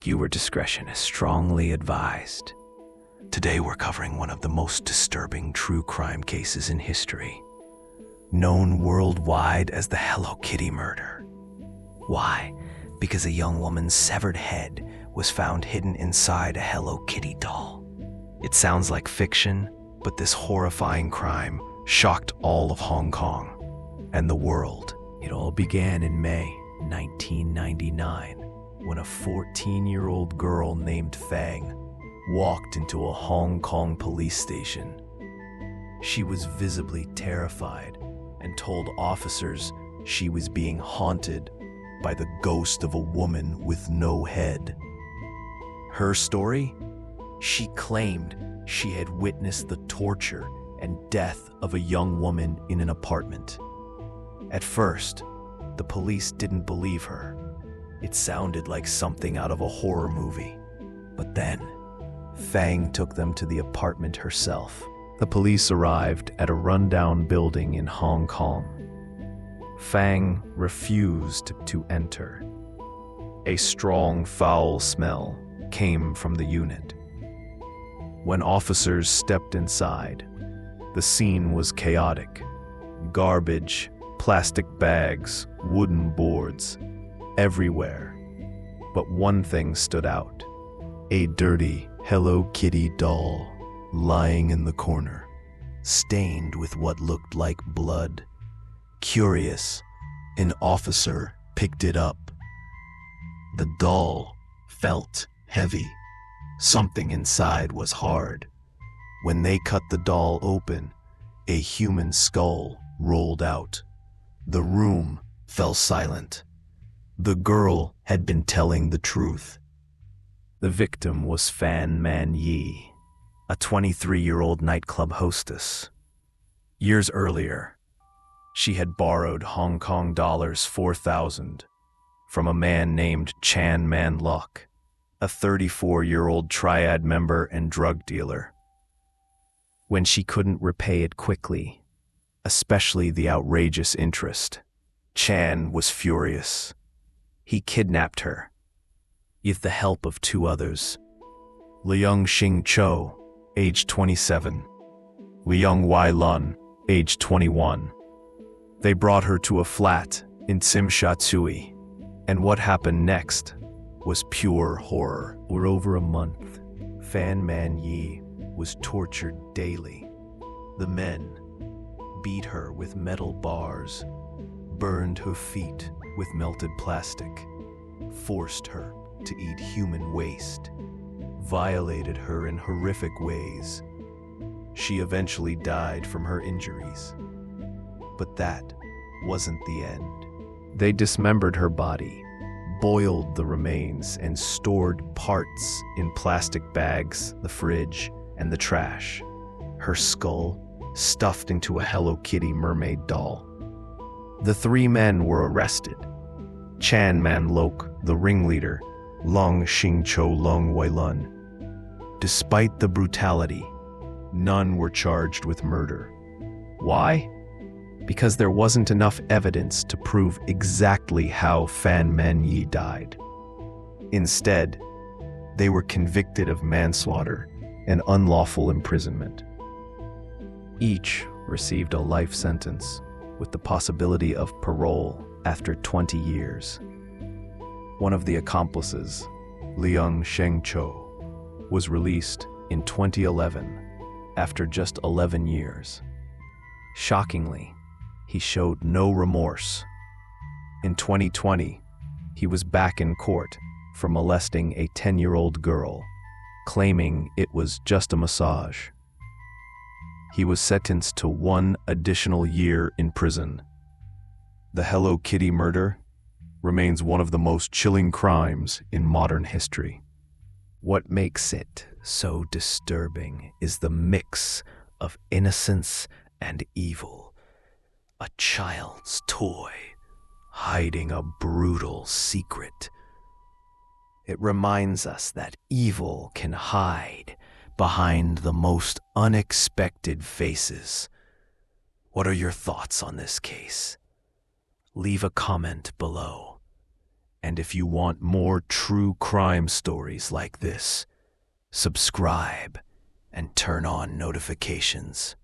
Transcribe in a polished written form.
Viewer discretion is strongly advised. Today we're covering one of the most disturbing true crime cases in history, known worldwide as the Hello Kitty murder. Why? Because a young woman's severed head was found hidden inside a Hello Kitty doll. It sounds like fiction, but this horrifying crime shocked all of Hong Kong and the world. It all began in May 1999 when a 14-year-old girl named Fang walked into a Hong Kong police station. She was visibly terrified and told officers she was being haunted by the ghost of a woman with no head. Her story? She claimed she had witnessed the torture and death of a young woman in an apartment. At first, the police didn't believe her. It sounded like something out of a horror movie. But then, Fang took them to the apartment herself. The police arrived at a rundown building in Hong Kong. Fang refused to enter. A strong, foul smell came from the unit. When officers stepped inside, the scene was chaotic. Garbage, plastic bags, wooden boards, everywhere. But one thing stood out: a dirty Hello Kitty doll lying in the corner, stained with what looked like blood. Curious, an officer picked it up. The doll felt heavy. Something inside was hard. When they cut the doll open, a human skull rolled out. The room fell silent. The girl had been telling the truth. The victim was Fan Man-yee, a 23-year-old nightclub hostess. Years earlier, she had borrowed Hong Kong dollars 4,000 from a man named Chan Man-lok, a 34-year-old triad member and drug dealer. When she couldn't repay it quickly, especially the outrageous interest, Chan was furious. He kidnapped her, with the help of two others, Leung Shing Cho, age 27, Leung Wai Lun, age 21. They brought her to a flat in Tsim Sha Tsui, and what happened next was pure horror. For over a month, Fan Man-yee was tortured daily. The men beat her with metal bars, burned her feet with melted plastic, forced her to eat human waste, violated her in horrific ways. She eventually died from her injuries. But that wasn't the end. They dismembered her body, boiled the remains, and stored parts in plastic bags, the fridge, and the trash. Her skull stuffed into a Hello Kitty mermaid doll. The three men were arrested. Chan Man-lok, the ringleader, Leung Shing Cho, Leung Wai Lun. Despite the brutality, none were charged with murder. Why? Because there wasn't enough evidence to prove exactly how Fan Man-yee died. Instead, they were convicted of manslaughter and unlawful imprisonment. Each received a life sentence with the possibility of parole after 20 years. One of the accomplices, Leung Shing Cho, was released in 2011 after just 11 years. Shockingly, he showed no remorse. In 2020, he was back in court for molesting a 10-year-old girl, claiming it was just a massage. He was sentenced to 1 additional year in prison. The Hello Kitty murder remains one of the most chilling crimes in modern history. What makes it so disturbing is the mix of innocence and evil. A child's toy hiding a brutal secret. It reminds us that evil can hide behind the most unexpected faces. What are your thoughts on this case? Leave a comment below. And if you want more true crime stories like this, subscribe and turn on notifications.